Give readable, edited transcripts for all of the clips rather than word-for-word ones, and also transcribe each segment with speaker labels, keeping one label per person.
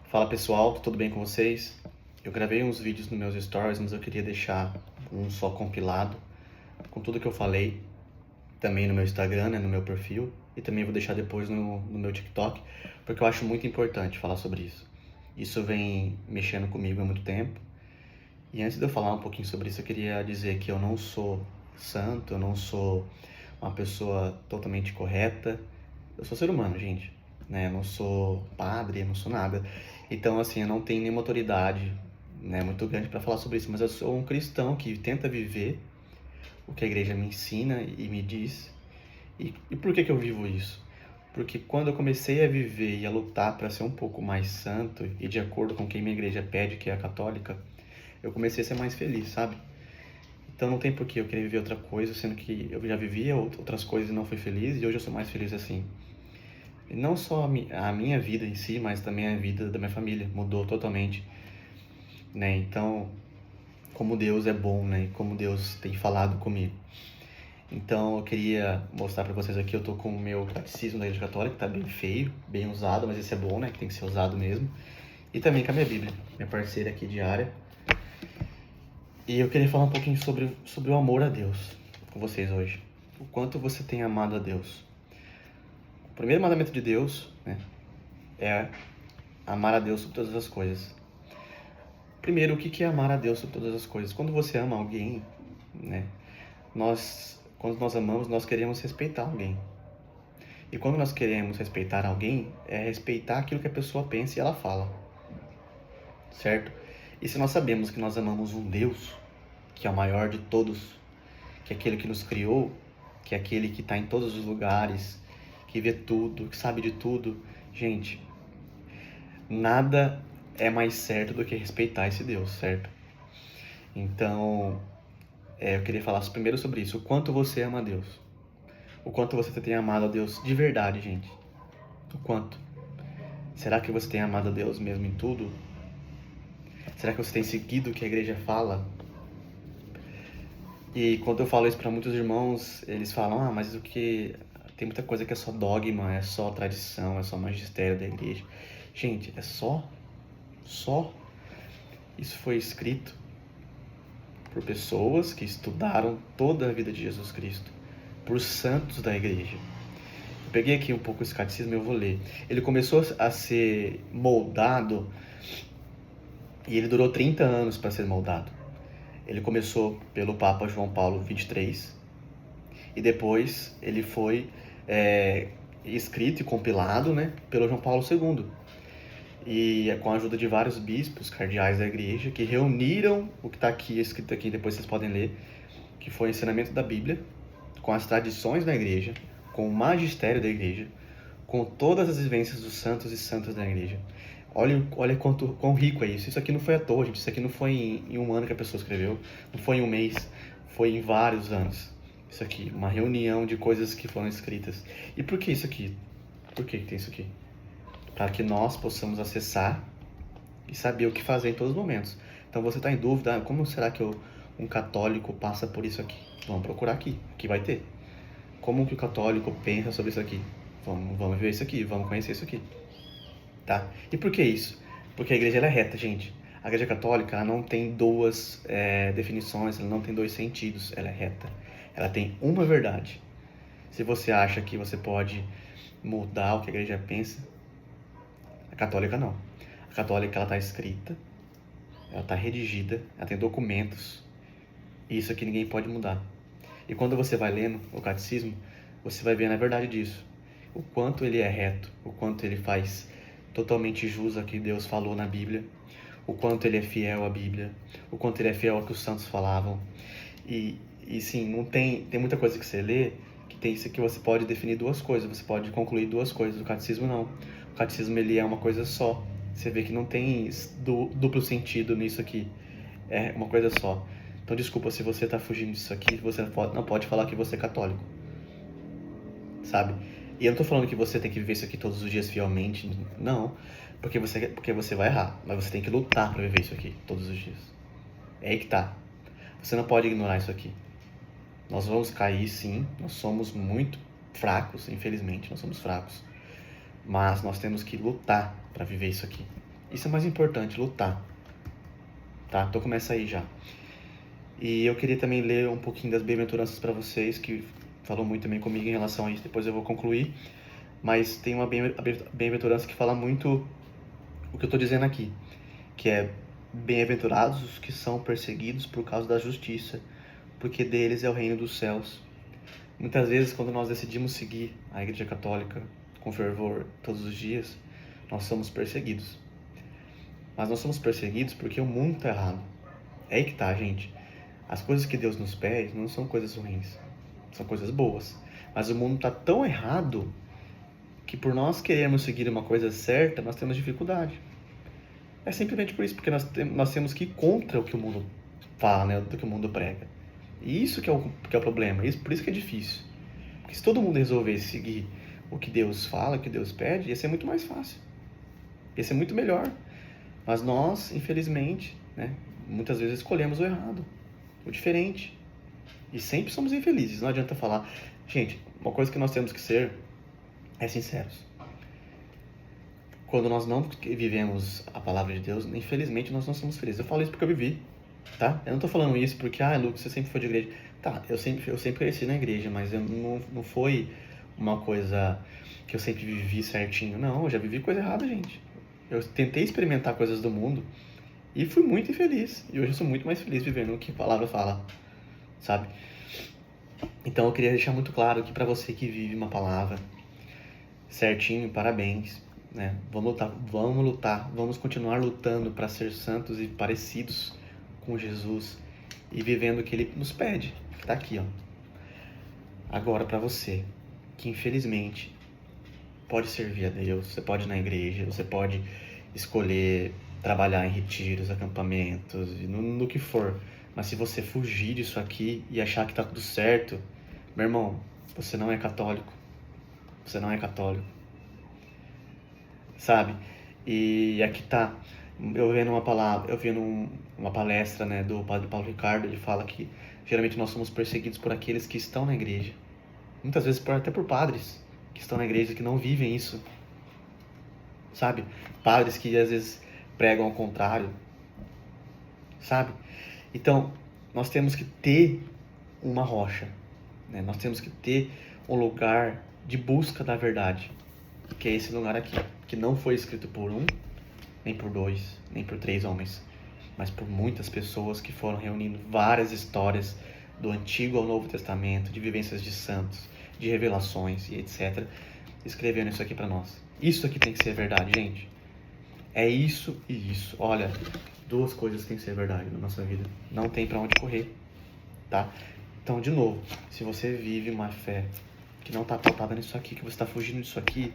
Speaker 1: Fala pessoal, tudo bem com vocês? Eu gravei uns vídeos nos meus stories, mas eu queria deixar um só compilado com tudo que eu falei, também no meu Instagram, né, no meu perfil, e também vou deixar depois no meu TikTok, porque eu acho muito importante falar sobre isso. Isso vem mexendo comigo há muito tempo, e antes de eu falar um pouquinho sobre isso, eu queria dizer que eu não sou santo, eu não sou uma pessoa totalmente correta, eu sou ser humano, gente, né? Eu não sou padre, eu não sou nada. Então, assim, eu não tenho nenhuma autoridade, né, muito grande para falar sobre isso, mas eu sou um cristão que tenta viver o que a igreja me ensina e me diz. E por que eu vivo isso? Porque quando eu comecei a viver e a lutar para ser um pouco mais santo e de acordo com o que minha igreja pede, que é a católica, eu comecei a ser mais feliz, sabe? Então não tem por que eu querer viver outra coisa, sendo que eu já vivia outras coisas e não fui feliz, e hoje eu sou mais feliz assim. E não só a minha vida em si, mas também a vida da minha família mudou totalmente, né? Então, como Deus é bom, né? E como Deus tem falado comigo. Então, eu queria mostrar para vocês aqui, eu tô com o meu catecismo da Igreja Católica, tá bem feio, bem usado, mas esse é bom, né? Que tem que ser usado mesmo. E também com a minha Bíblia, minha parceira aqui diária. E eu queria falar um pouquinho sobre o amor a Deus com vocês hoje. O quanto você tem amado a Deus. O primeiro mandamento de Deus, né, é amar a Deus sobre todas as coisas. Primeiro, o que é amar a Deus sobre todas as coisas? Quando você ama alguém, né, quando nós amamos, nós queremos respeitar alguém. E quando nós queremos respeitar alguém, é respeitar aquilo que a pessoa pensa e ela fala, certo? E se nós sabemos que nós amamos um Deus, que é o maior de todos, que é aquele que nos criou, que é aquele que está em todos os lugares, que vê tudo, que sabe de tudo, gente, nada é mais certo do que respeitar esse Deus, certo? Então, eu queria falar primeiro sobre isso. O quanto você ama a Deus. O quanto você tem amado a Deus de verdade, gente. O quanto. Será que você tem amado a Deus mesmo em tudo? Será que você tem seguido o que a igreja fala? E quando eu falo isso para muitos irmãos, eles falam, mas o que... Tem muita coisa que é só dogma, é só tradição, é só magistério da igreja. Gente, é só. Isso foi escrito por pessoas que estudaram toda a vida de Jesus Cristo, por santos da igreja. Eu peguei aqui um pouco esse catecismo e eu vou ler. Ele começou a ser moldado e ele durou 30 anos para ser moldado. Ele começou pelo Papa João Paulo XXIII e depois ele foi escrito e compilado, né, pelo João Paulo II. E com a ajuda de vários bispos, cardeais da igreja, que reuniram o que está aqui, escrito aqui, depois vocês podem ler, que foi o ensinamento da Bíblia, com as tradições da igreja, com o magistério da igreja, com todas as vivências dos santos e santas da igreja. Olha quão rico é isso. Isso aqui não foi à toa, gente. Isso aqui não foi em um ano que a pessoa escreveu, não foi em um mês, foi em vários anos. Isso aqui, uma reunião de coisas que foram escritas. E por que isso aqui? Por que tem isso aqui? Para que nós possamos acessar e saber o que fazer em todos os momentos. Então você está em dúvida, como será que um católico passa por isso aqui? Vamos procurar aqui, que vai ter. Como que o católico pensa sobre isso aqui? Vamos ver isso aqui, vamos conhecer isso aqui. Tá? E por que isso? Porque a igreja ela é reta, gente. A igreja católica ela não tem duas definições, ela não tem dois sentidos, ela é reta. Ela tem uma verdade. Se você acha que você pode mudar o que a igreja pensa, a católica não. A católica ela está escrita, ela está redigida, ela tem documentos, e isso aqui ninguém pode mudar. E quando você vai lendo o catecismo, você vai ver na verdade disso. O quanto ele é reto, o quanto ele faz totalmente jus ao que Deus falou na Bíblia, o quanto ele é fiel à Bíblia, o quanto ele é fiel ao que os santos falavam. E sim, não tem muita coisa que você lê que tem isso que você pode definir duas coisas, você pode concluir duas coisas. O catecismo não. O catecismo ele é uma coisa só. Você vê que não tem duplo sentido nisso aqui. É uma coisa só. Então desculpa se você está fugindo disso aqui, você não pode falar que você é católico, sabe? E eu não tô falando que você tem que viver isso aqui todos os dias fielmente, não, porque você vai errar, mas você tem que lutar para viver isso aqui todos os dias. É aí que tá. Você não pode ignorar isso aqui. Nós vamos cair, sim, nós somos muito fracos, infelizmente, nós somos fracos, mas nós temos que lutar para viver isso aqui. Isso é mais importante, lutar. Tá? Então começa aí já. E eu queria também ler um pouquinho das bem-aventuranças para vocês, que falou muito também comigo em relação a isso, depois eu vou concluir. Mas tem uma bem-aventurança que fala muito o que eu estou dizendo aqui, que é: bem-aventurados os que são perseguidos por causa da justiça, porque deles é o reino dos céus. Muitas vezes, quando nós decidimos seguir a Igreja Católica com fervor todos os dias, nós somos perseguidos. Mas nós somos perseguidos porque o mundo está errado. É aí que tá, gente. As coisas que Deus nos pede não são coisas ruins, são coisas boas. Mas o mundo está tão errado que, por nós querermos seguir uma coisa certa, nós temos dificuldade. É simplesmente por isso, porque nós temos que ir contra o que o mundo fala, né, do que o mundo prega. E isso que é o problema, por isso que é difícil. Porque se todo mundo resolvesse seguir o que Deus fala, o que Deus pede, ia ser muito mais fácil. Ia ser muito melhor. Mas nós, infelizmente, né, muitas vezes escolhemos o errado, o diferente. E sempre somos infelizes, não adianta falar. Gente, uma coisa que nós temos que ser é sinceros. Quando nós não vivemos a palavra de Deus, infelizmente nós não somos felizes. Eu falo isso porque eu vivi, tá? Eu não tô falando isso porque, Lucas, você sempre foi de igreja. Tá, eu sempre cresci na igreja, mas não foi uma coisa que eu sempre vivi certinho. Não, eu já vivi coisa errada, gente. Eu tentei experimentar coisas do mundo e fui muito infeliz. E hoje eu sou muito mais feliz vivendo o que a palavra fala, sabe? Então eu queria deixar muito claro que para você que vive uma palavra certinho, parabéns, né? Vamos lutar, vamos continuar lutando para ser santos e parecidos com Jesus e vivendo o que Ele nos pede, que tá aqui, ó. Agora, para você que infelizmente pode servir a Deus, você pode ir na igreja, você pode escolher trabalhar em retiros, acampamentos, no que for, mas se você fugir disso aqui e achar que tá tudo certo, meu irmão, você não é católico. Você não é católico. Sabe? E aqui tá, eu vendo uma palestra, né, do padre Paulo Ricardo, ele fala que geralmente nós somos perseguidos por aqueles que estão na igreja. Muitas vezes até por padres que estão na igreja, que não vivem isso. Sabe? Padres que às vezes pregam ao contrário. Sabe? Então, nós temos que ter uma rocha, né? Nós temos que ter um lugar de busca da verdade, que é esse lugar aqui, que não foi escrito por um, nem por dois, nem por três homens, mas por muitas pessoas que foram reunindo várias histórias do Antigo ao Novo Testamento, de vivências de santos, de revelações e etc, escrevendo isso aqui para nós. Isso aqui tem que ser verdade, gente. É isso e isso. Olha, duas coisas têm que ser verdade na nossa vida. Não tem para onde correr, tá? Então, de novo, se você vive uma fé que não está pautada nisso aqui, que você está fugindo disso aqui,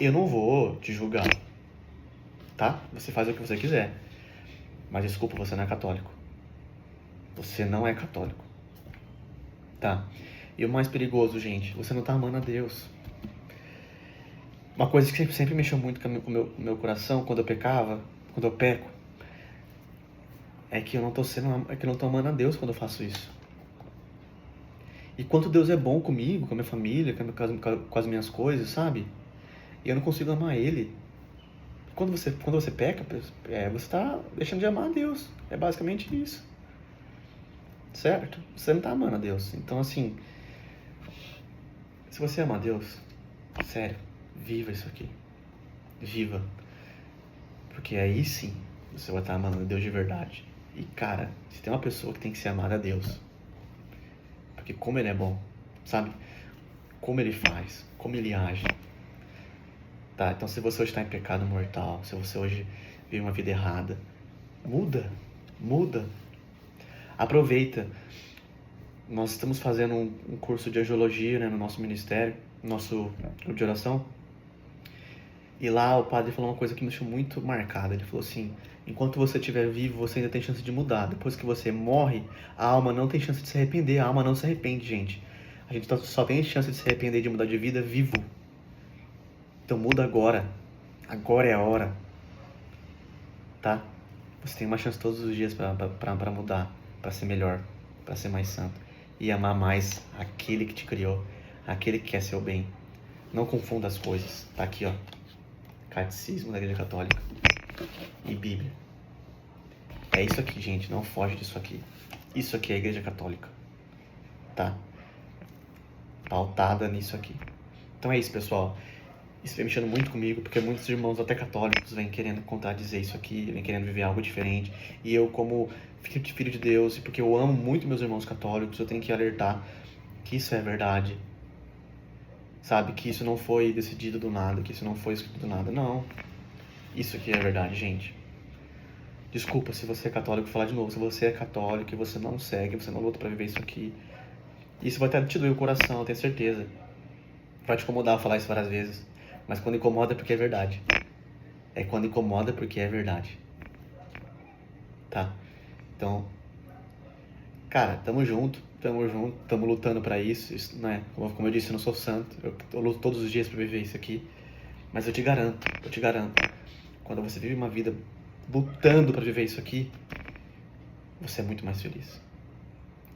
Speaker 1: eu não vou te julgar, tá? Você faz o que você quiser. Mas desculpa, você não é católico. Você não é católico. Tá? E o mais perigoso, gente, você não tá amando a Deus. Uma coisa que sempre mexeu muito com o meu coração quando eu peco, é que eu não tô amando a Deus quando eu faço isso. E quanto Deus é bom comigo, com a minha família, com as minhas coisas, sabe? E eu não consigo amar Ele. Quando você peca, você está deixando de amar a Deus. É basicamente isso. Certo? Você não está amando a Deus. Então, assim, se você ama a Deus, sério, viva isso aqui. Viva. Porque aí sim você vai estar amando a Deus de verdade. E, cara, se tem uma pessoa que tem que ser amada a Deus, porque como Ele é bom, sabe? Como Ele faz, como Ele age. Tá, então se você hoje está em pecado mortal, se você hoje vive uma vida errada, muda. Aproveita. Nós estamos fazendo um curso de angiologia, né, no nosso ministério, no nosso grupo de oração. E lá o padre falou uma coisa que me deixou muito marcada. Ele falou assim: enquanto você estiver vivo, você ainda tem chance de mudar. Depois que você morre, a alma não tem chance de se arrepender. A alma não se arrepende, gente. A gente só tem chance de se arrepender, de mudar de vida vivo. Então muda agora. Agora é a hora. Tá? Você tem uma chance todos os dias para mudar, para ser melhor, para ser mais santo e amar mais aquele que te criou, aquele que quer seu bem. Não confunda as coisas. Tá aqui, ó. Catecismo da Igreja Católica. e Bíblia. É isso aqui, gente, não foge disso aqui. Isso aqui é a Igreja Católica, tá? Pautada nisso aqui. Então é isso, pessoal. Isso vem mexendo muito comigo, porque muitos irmãos, até católicos, vêm querendo contradizer isso aqui, vêm querendo viver algo diferente. E eu, como filho de Deus, e porque eu amo muito meus irmãos católicos, eu tenho que alertar que isso é verdade. Sabe? Que isso não foi decidido do nada, que isso não foi escrito do nada. Não. Isso aqui é verdade, gente. Desculpa se você é católico, vou falar de novo. Se você é católico e você não segue, você não luta pra viver isso aqui, isso vai te doer o coração, eu tenho certeza. Vai te incomodar falar isso várias vezes. Mas quando incomoda é porque é verdade. É quando incomoda porque é verdade. Tá? Então, cara, tamo junto, tamo lutando pra isso, né? Como eu disse, eu não sou santo, eu luto todos os dias pra viver isso aqui. Mas eu te garanto, quando você vive uma vida lutando pra viver isso aqui, você é muito mais feliz.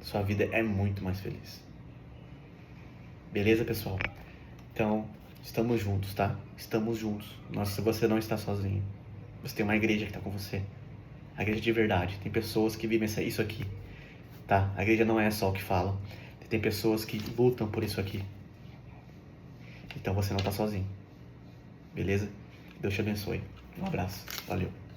Speaker 1: Sua vida é muito mais feliz. Beleza, pessoal? Então, estamos juntos, tá? Estamos juntos. Nossa, você não está sozinho. Você tem uma igreja que está com você. A igreja de verdade. Tem pessoas que vivem isso aqui, tá? A igreja não é só o que falam. Tem pessoas que lutam por isso aqui. Então você não está sozinho. Beleza? Deus te abençoe. Um abraço. Valeu.